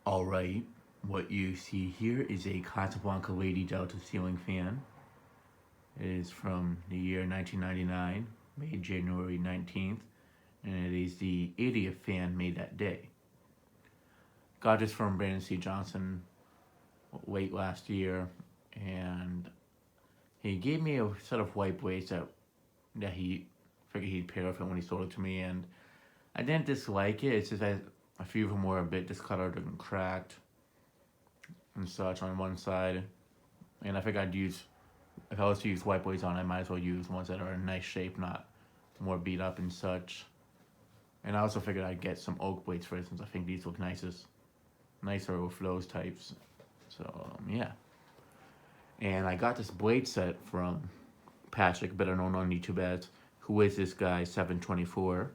Alright, what you see here is a Casablanca Lady Delta ceiling fan. It is from the year 1999, made January 19th, and it is the 80th fan made that day. Got this from Brandon C. Johnson late last year, and he gave me a set of white blades that he figured he'd pair with it when he sold it to me, and I didn't dislike it. It's just that a few of them were a bit discolored and cracked and such on one side, and I figured I'd use, if I was to use white blades on, I might as well use ones that are in nice shape, not more beat up and such. And I also figured I'd get some oak blades for it, since I think these look nicer with those types. So yeah. And I got this blade set from Patrick, better known on YouTube as Who Is This Guy 724.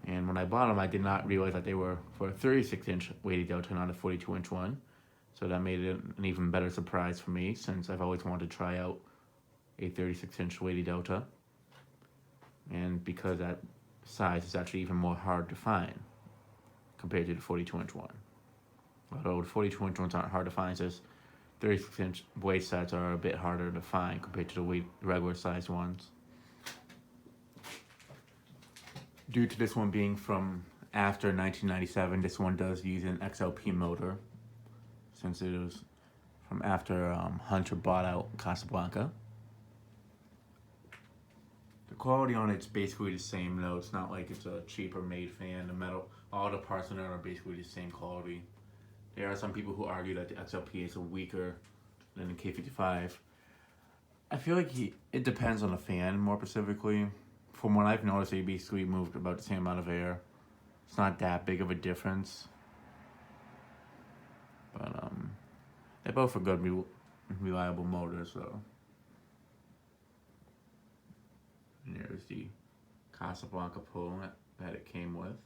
And when I bought them, I did not realize that they were for a 36-inch weighted delta, not a 42-inch one. So that made it an even better surprise for me, since I've always wanted to try out a 36-inch weighted delta. And because that size is actually even more hard to find compared to the 42-inch one. Although the 42-inch ones aren't hard to find, it's just 36-inch blade sets are a bit harder to find compared to the regular size ones. Due to this one being from after 1997, this one does use an XLP motor, since it was from after Hunter bought out Casablanca. The quality on it's basically the same though. It's not like it's a cheaper made fan. The metal, all the parts on it are basically the same quality. There are some people who argue that the XLP is weaker than the K55. I feel like it depends on the fan more specifically. From what I've noticed, they basically moved about the same amount of air. It's not that big of a difference. But they both are good, reliable motors though. And there's the Casablanca pull that it came with,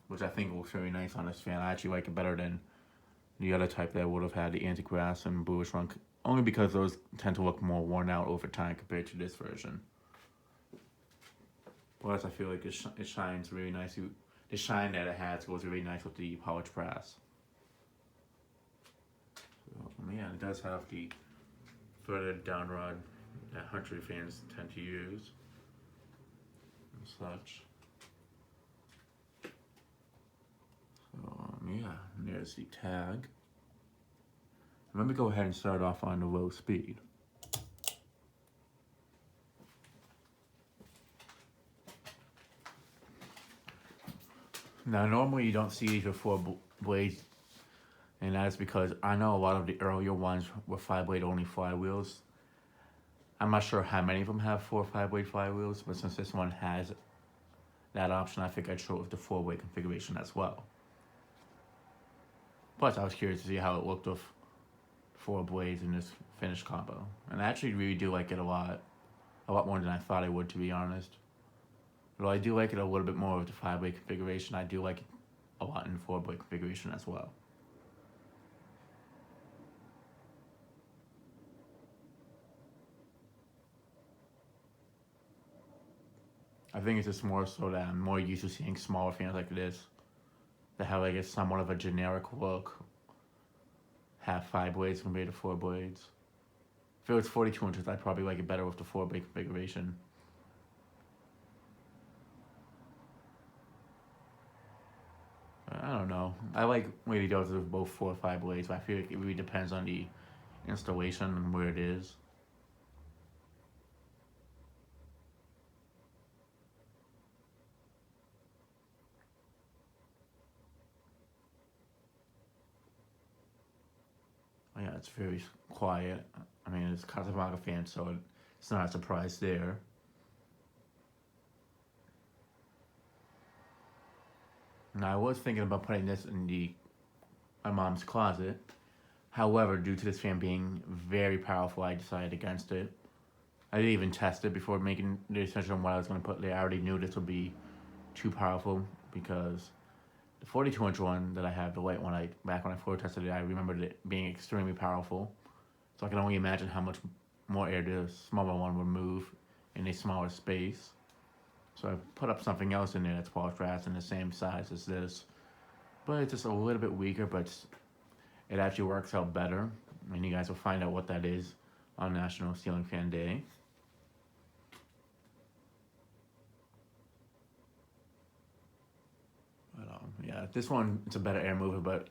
which I think looks very nice on this fan. I actually like it better than the other type that would have had the anti-grass and bluish one, only because those tend to look more worn out over time compared to this version. Plus, I feel like it shines really nicely. The shine that it has goes really nice with the polished brass. So, yeah, it does have the threaded down rod that Hunter fans tend to use and such. So, yeah, and there's the tag. Let me go ahead and start off on the low speed. Now, normally you don't see these with 4 blades, and that is because I know a lot of the earlier ones were 5-blade only flywheels. I'm not sure how many of them have 4 5-blade flywheels, but since this one has that option, I think I'd show it with the 4-blade configuration as well. Plus, I was curious to see how it looked with 4 blades in this finished combo, and I actually really do like it a lot more than I thought I would, to be honest. Though I do like it a little bit more with the 5-blade configuration, I do like it a lot in the 4-blade configuration as well. I think it's just more so that I'm more used to seeing smaller fans like this that have like a somewhat of a generic look, have 5 blades compared to 4 blades. If it was 42 inches, I'd probably like it better with the 4-blade configuration. I don't know. I like Lady Deltas with both 4 or 5 blades, but I feel like it really depends on the installation and where it is. Yeah, it's very quiet. I mean, it's Casablanca fan, so it's not a surprise there. Now, I was thinking about putting this in my mom's closet. However, due to this fan being very powerful, I decided against it. I didn't even test it before making the decision on what I was going to put there. I already knew this would be too powerful because the 42-inch one that I have, the white one, back when I floor tested it, I remembered it being extremely powerful. So I can only imagine how much more air the smaller one would move in a smaller space. So I put up something else in there that's polished brass and the same size as this. but it's just a little bit weaker, but it actually works out better. And you guys will find out what that is on National Ceiling Fan Day. But yeah, this one it's a better air mover, but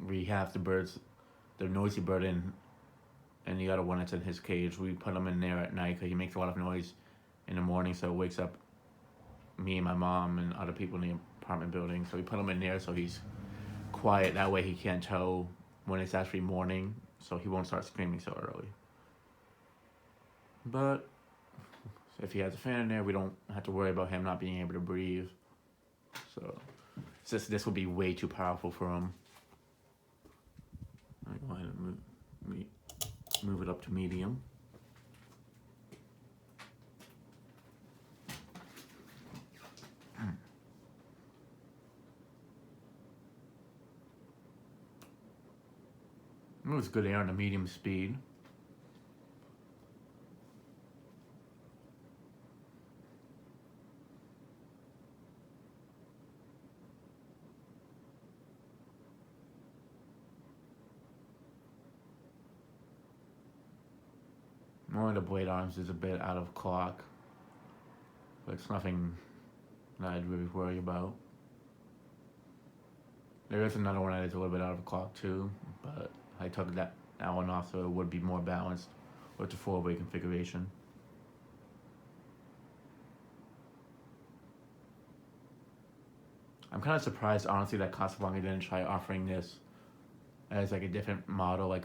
we have the noisy bird in, and the other one that's in his cage. We put him in there at night because he makes a lot of noise in the morning, so it wakes up me and my mom and other people in the apartment building. So we put him in there so he's quiet. That way he can't tell when it's actually morning, so he won't start screaming so early. But if he has a fan in there, we don't have to worry about him not being able to breathe. So this will be way too powerful for him. I'm going to move it up to medium. It was good air on the medium speed. One of the blade arms is a bit out of clock, but it's nothing that I'd really worry about. There is another one that is a little bit out of clock too, but I took that one off so it would be more balanced with the 4-way configuration. I'm kind of surprised, honestly, that Casablanca didn't try offering this as like a different model, like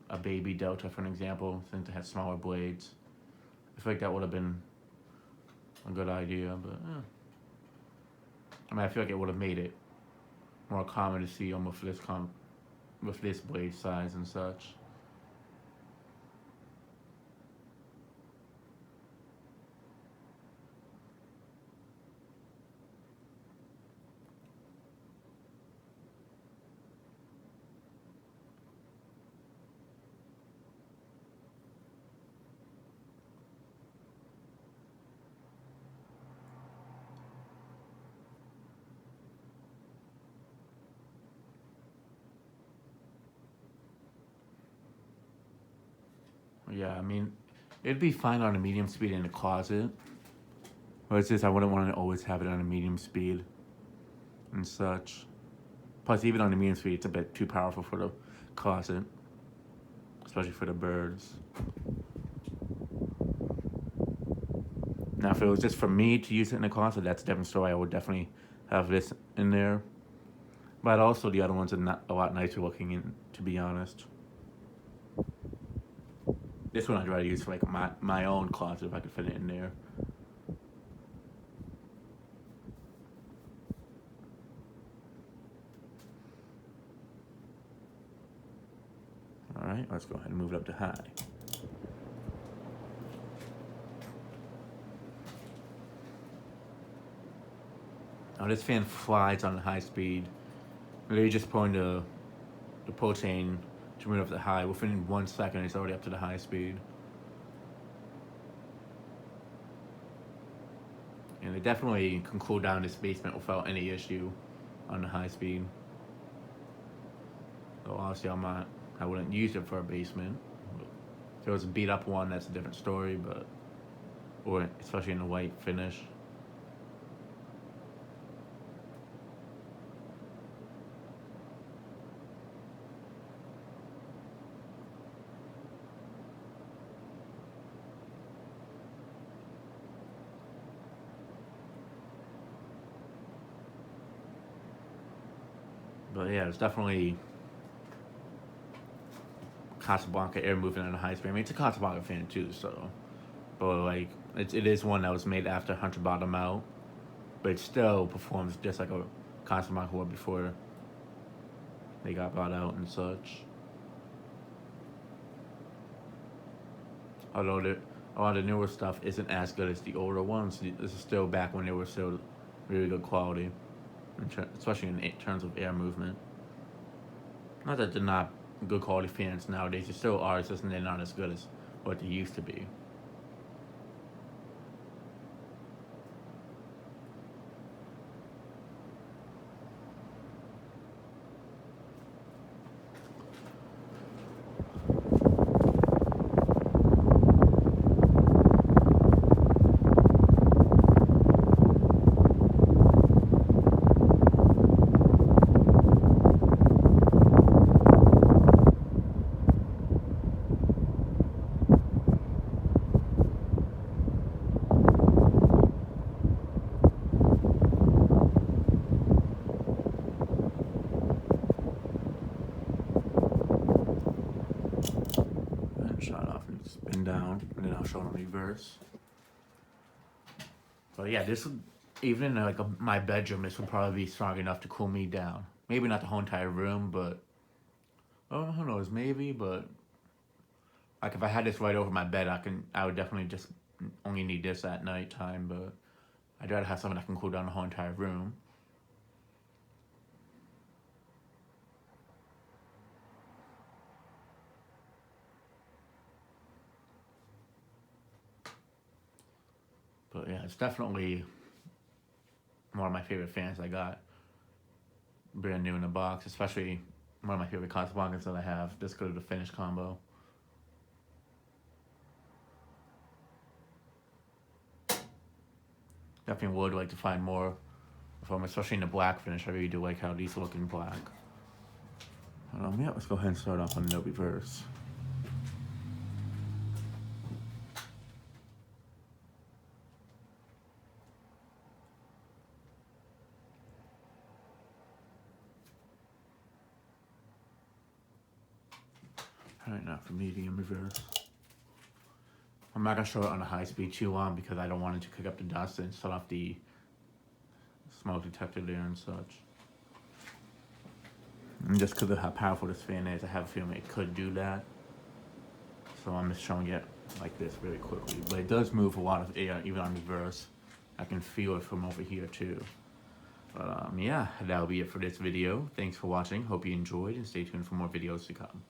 a baby Delta, for an example, since it has smaller blades. I feel like that would have been a good idea, but I mean, I feel like it would have made it more common to see them with this blade size and such. Yeah, I mean, it'd be fine on a medium speed in the closet. But it's just I wouldn't want to always have it on a medium speed and such. Plus, even on the medium speed, it's a bit too powerful for the closet, especially for the birds. Now, if it was just for me to use it in the closet, that's a different story. I would definitely have this in there. But also, the other ones are not a lot nicer looking, to be honest. This one I'd rather use for like my own closet if I could fit it in there. All right, let's go ahead and move it up to high. Now this fan flies on high speed. Literally just pulling the pull chain to move up to high. Within 1 second, it's already up to the high speed. And it definitely can cool down this basement without any issue on the high speed. So obviously I wouldn't use it for a basement. If it was a beat up one, that's a different story, but, or especially in the white finish. But yeah, it's definitely Casablanca air moving at a high speed. I mean, it's a Casablanca fan too, so. But like, it is one that was made after Hunter bought them out. But it still performs just like a Casablanca would before they got bought out and such. Although a lot of the newer stuff isn't as good as the older ones. This is still back when they were still really good quality, especially in terms of air movement. Not that they're not good quality fans nowadays. They still are, it's just they're not as good as what they used to be. cooling down, and then I'll show it on reverse. But yeah, this would, even in like my bedroom, this would probably be strong enough to cool me down. Maybe not the whole entire room, but oh, who knows, maybe. But like if I had this right over my bed, I would definitely just only need this at nighttime. But I'd rather have something that can cool down the whole entire room. But yeah, it's definitely one of my favorite fans I got. Brand new in the box, especially one of my favorite Casablancas that I have. This could have the finish combo. Definitely would like to find more of them, especially in the black finish. I really do like how these look in black. Yeah, let's go ahead and start off on no reverse. Alright, now for medium reverse. I'm not gonna show it on a high speed too long because I don't want it to kick up the dust and set off the smoke detector there and such. And just because of how powerful this fan is, I have a feeling it could do that. So I'm just showing it like this really quickly. But it does move a lot of air, even on reverse. I can feel it from over here too. But yeah, that'll be it for this video. Thanks for watching. Hope you enjoyed, and stay tuned for more videos to come.